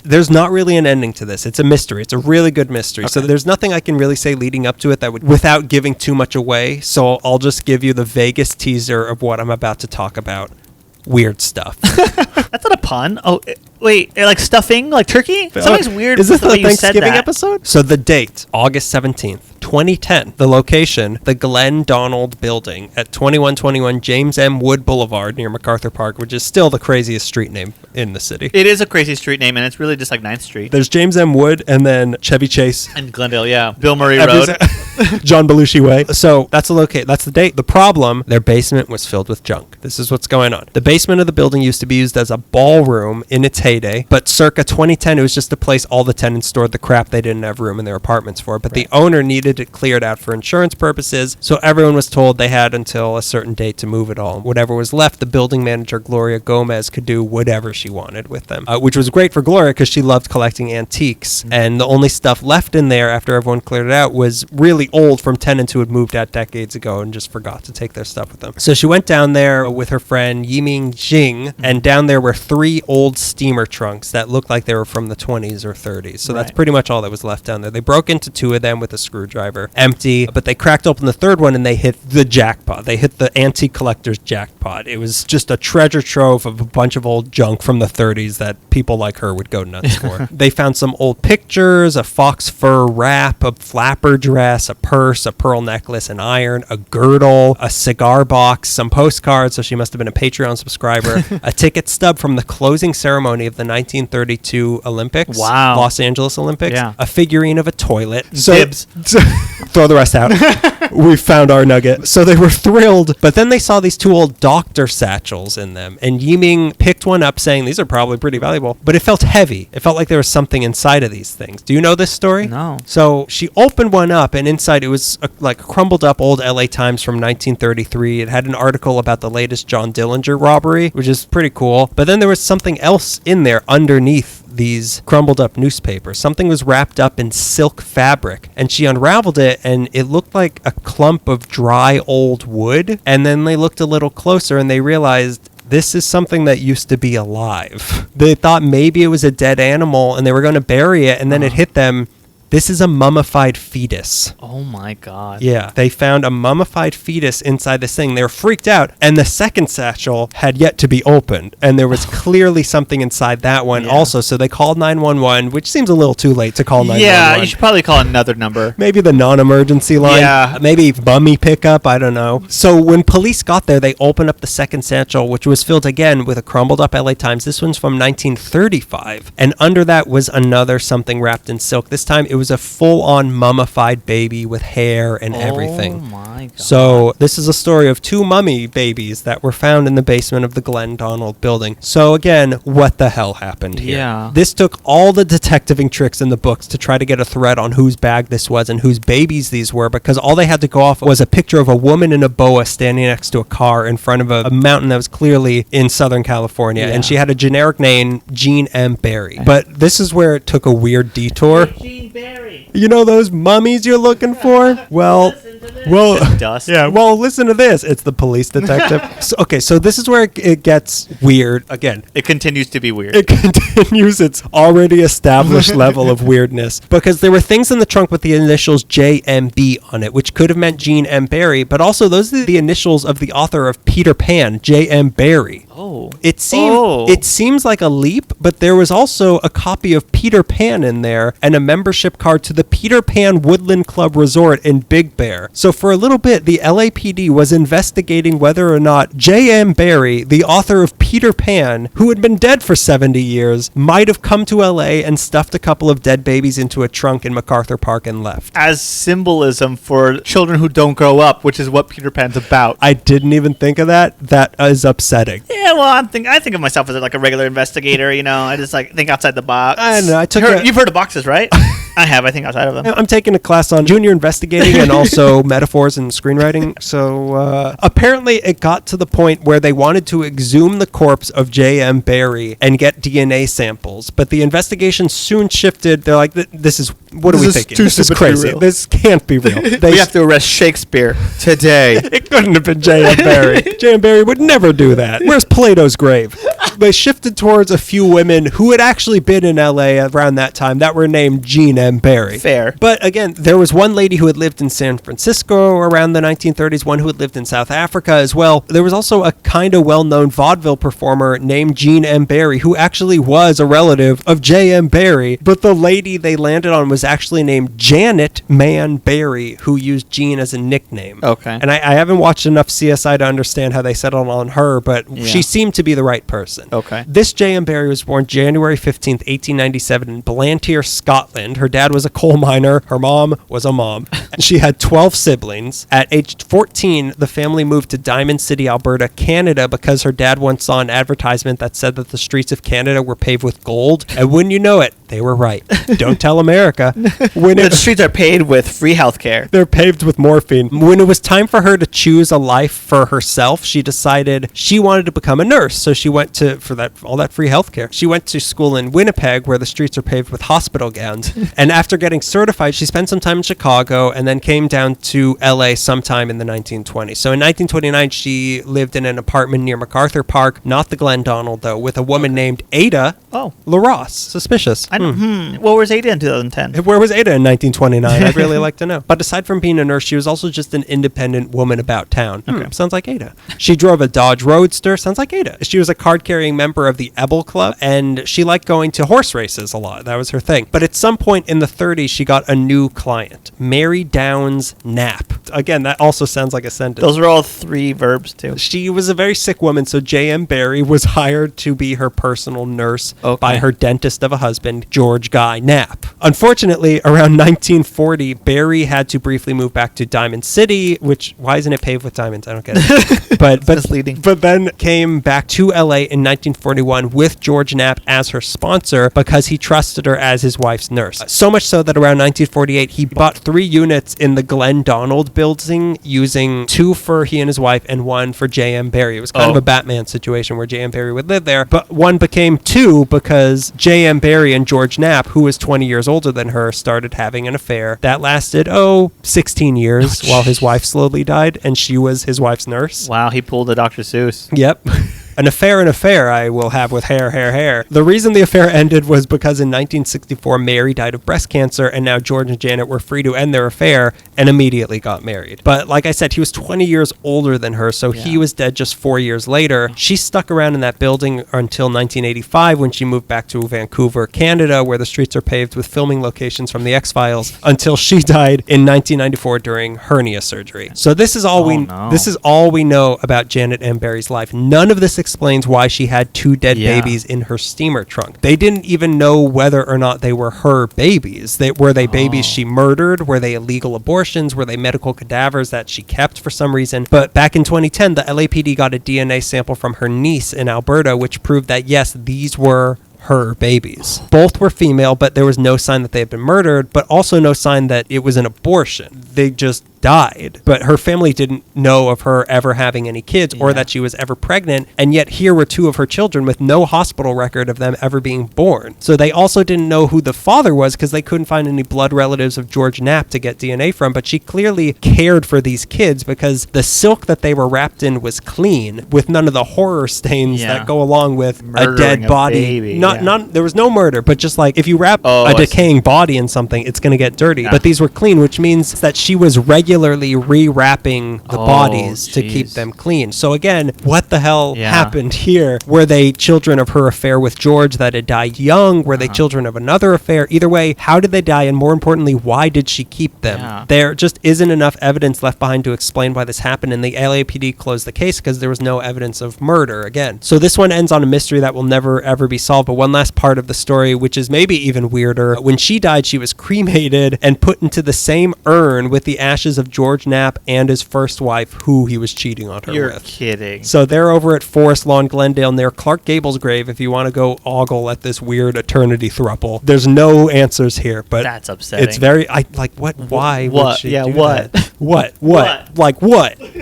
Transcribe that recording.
there's not really an ending to this. It's a mystery. It's a really good mystery. Okay. So there's nothing I can really say leading up to it that would, without giving too much away. So I'll just give you the vaguest teaser of what I'm about to talk about. Weird stuff. That's not a pun. Oh, wait, like stuffing, like turkey? Something's weird. Is this the Thanksgiving episode? So the date, August 17th, 2010. The location, the Glenn Donald Building at 2121 James M. Wood Boulevard near MacArthur Park, which is still the craziest street name in the city. It is a crazy street name, and it's really just like 9th Street. There's James M. Wood and then Chevy Chase. And Glendale, yeah. Bill Murray Road. John Belushi Way. So that's the date. The problem, their basement was filled with junk. This is what's going on. The basement of the building used to be used as a ballroom in its heyday, but circa 2010, it was just a place all the tenants stored the crap they didn't have room in their apartments for. But the owner needed it cleared out for insurance purposes, so everyone was told they had until a certain date to move it all. Whatever was left, the building manager, Gloria Gomez, could do whatever she wanted with them, which was great for Gloria because she loved collecting antiques. And the only stuff left in there after everyone cleared it out was really old from tenants who had moved out decades ago and just forgot to take their stuff with them. So she went down there with her friend Yiming Jing, and down there were 3 old steamer trunks that looked like they were from the 20s or 30s. So that's pretty much all that was left down there. They broke into 2 of them with a screwdriver, empty, but they cracked open the 3rd one and they hit the jackpot. They hit the antique collector's jackpot. It was just a treasure trove of a bunch of old junk from the 30s that people like her would go nuts for. They found some old pictures, a fox fur wrap, a flapper dress, a purse, a pearl necklace, an iron, a girdle, a cigar box, some postcards, so she must have been a Patreon subscriber, a ticket stub from the closing ceremony of the 1932 Olympics, Los Angeles Olympics, a figurine of a toilet. So, throw the rest out. We found our nugget. So they were thrilled, but then they saw these 2 old doctor satchels in them, and Yiming picked one up saying, these are probably pretty valuable, but it felt heavy. It felt like there was something inside of these things. Do you know this story? No. So she opened one up, and inside it was like a crumbled up old LA Times from 1933. It had an article about the latest John Dillinger robbery, which is pretty cool. But then there was something else in there underneath these crumbled up newspapers. Something was wrapped up in silk fabric, and she unraveled it, and it looked like a clump of dry old wood. And then they looked a little closer and they realized this is something that used to be alive. They thought maybe it was a dead animal and they were going to bury it, and then it hit them. This is a mummified fetus. Oh my God. Yeah. They found a mummified fetus inside this thing. They were freaked out. And the second satchel had yet to be opened. And there was clearly something inside that one also. So they called 911, which seems a little too late to call 911. Yeah, you should probably call another number. Maybe the non-emergency line. Yeah. Maybe mummy pickup. I don't know. So when police got there, they opened up the second satchel, which was filled again with a crumbled up LA Times. This one's from 1935. And under that was another something wrapped in silk. This time it was a full-on mummified baby with hair and everything. Oh my God. So this is a story of 2 mummy babies that were found in the basement of the Glenn Donald Building. So again, what the hell happened here? Yeah. This took all the detectiving tricks in the books to try to get a thread on whose bag this was and whose babies these were, because all they had to go off was a picture of a woman in a boa standing next to a car in front of a mountain that was clearly in Southern California. And she had a generic name, Jean M. Barrie. But this is where it took a weird detour. Jean Barrie. You know those mummies you're looking for? Well, Dust. Yeah, well, listen to this. It's the police detective. So this is where it gets weird again. It continues to be weird. It continues its already established level of weirdness, because there were things in the trunk with the initials JMB on it, which could have meant Jean M. Barrie, but also those are the initials of the author of Peter Pan, J.M. Barrie. Oh. It seems like a leap, but there was also a copy of Peter Pan in there and a membership card to the Peter Pan Woodland Club Resort in Big Bear. So for a little bit, the LAPD was investigating whether or not J.M. Barrie, the author of Peter Pan, who had been dead for 70 years, might have come to LA and stuffed a couple of dead babies into a trunk in MacArthur Park and left. As symbolism for children who don't grow up, which is what Peter Pan's about. I didn't even think of that. That is upsetting. Yeah, well, I think of myself as like a regular investigator, you know. I just like think outside the box. I don't know. You've heard of boxes, right? I have. I think outside of them. I'm taking a class on junior investigating and also metaphors and screenwriting. So apparently it got to the point where they wanted to exhume the corpse of J.M. Barrie and get DNA samples. But the investigation soon shifted. They're like, this is, what are we thinking? This is crazy. This can't be real. We have to arrest Shakespeare today. It couldn't have been J.M. Barrie. J.M. Barrie would never do that. Where's Plato's grave? They shifted towards a few women who had actually been in LA around that time that were named Jean M. Barrie. Fair. But again, there was one lady who had lived in San Francisco around the 1930s, one who had lived in South Africa as well. There was also a kind of well-known vaudeville performer named Jean M. Barrie, who actually was a relative of J. M. Barrie, but the lady they landed on was actually named Janet Man Barrie, who used Jean as a nickname. Okay. And I haven't watched enough CSI to understand how they settled on her, but she seemed to be the right person. Okay. This J. M. Barrie was born January 15th, 1897 in Blantyre, Scotland. Her dad was a coal miner. Her mom was a mom. She had 12 siblings. At age 14, the family moved to Diamond City, Alberta, Canada, because her dad once saw an advertisement that said that the streets of Canada were paved with gold. And wouldn't you know it, they were right. Don't tell America. The streets are paved with free healthcare. They're paved with morphine. When it was time for her to choose a life for herself, she decided she wanted to become a nurse. So she went to, for that all that free healthcare, she went to school in Winnipeg, where the streets are paved with hospital gowns. And after getting certified, she spent some time in Chicago and then came down to LA sometime in the 1920s. So in 1929, she lived in an apartment near MacArthur Park, not the Glendonald though, with a woman named Ada LaRosse. Suspicious. What was Ada in 2010? Where was Ada in 1929? I'd really like to know. But aside from being a nurse, she was also just an independent woman about town. Sounds like Ada. She drove a Dodge Roadster. Sounds like Ada. She was a card-carrying member of the Ebel Club, and she liked going to horse races a lot. That was her thing. But at some point in the 30s, she got a new client, Mary Downs Knapp. Again, that also sounds like a sentence. Those are all three verbs, too. She was a very sick woman, so J.M. Barrie was hired to be her personal nurse by her dentist of a husband, George Guy Knapp. Unfortunately, around 1940, Barrie had to briefly move back to Diamond City, which, why isn't it paved with diamonds? I don't get it. But misleading. But then came back to LA in 1941 with George Knapp as her sponsor because he trusted her as his wife's nurse. So much so that around 1948, he bought 3 units in the Glendonald building, using 2 for he and his wife and 1 for J.M. Barrie. It was kind of a Batman situation where J.M. Barrie would live there, but 1 became 2 because J.M. Barrie and George Knapp, who was 20 years older than her, started having an affair that lasted, 16 years while his wife slowly died, and she was his wife's nurse. Wow, he pulled a Dr. Seuss. Yep. An affair I will have with hair. The reason the affair ended was because in 1964, Mary died of breast cancer, and now George and Janet were free to end their affair and immediately got married. But like I said, he was 20 years older than her, so he was dead just 4 years later. She stuck around in that building until 1985 when she moved back to Vancouver, Canada, where the streets are paved with filming locations from The X-Files, until she died in 1994 during hernia surgery. So this is all this is all we know about Janet M. Barrie's life. None of this explains why she had 2 dead babies in her steamer trunk. They didn't even know whether or not they were her babies. Were they babies she murdered? Were they illegal abortions? Were they medical cadavers that she kept for some reason? But back in 2010, the LAPD got a DNA sample from her niece in Alberta, which proved that, yes, these were her babies. Both were female, but there was no sign that they had been murdered, but also no sign that it was an abortion. They just died. But her family didn't know of her ever having any kids or that she was ever pregnant, and yet here were 2 of her children with no hospital record of them ever being born. So they also didn't know who the father was because they couldn't find any blood relatives of George Knapp to get DNA from, but she clearly cared for these kids because the silk that they were wrapped in was clean, with none of the horror stains that go along with a dead body. Not there was no murder, but just like if you wrap a decaying body in something, it's going to get dirty. But these were clean, which means that she was regularly rewrapping the bodies to keep them clean. So again, what the hell happened here? Were they children of her affair with George that had died young? Were they children of another affair? Either way, how did they die? And more importantly, why did she keep them? There just isn't enough evidence left behind to explain why this happened, and the LAPD closed the case because there was no evidence of murder again. So this one ends on a mystery that will never ever be solved. But one last part of the story, which is maybe even weirder, when she died, she was cremated and put into the same urn with the ashes of George Knapp and his first wife, who he was cheating on her with. You're kidding. So they're over at Forest Lawn, Glendale, near Clark Gable's grave, if you want to go ogle at this weird eternity throuple. There's no answers here, but that's upsetting. It's very, why would she do what? that? What? Like what?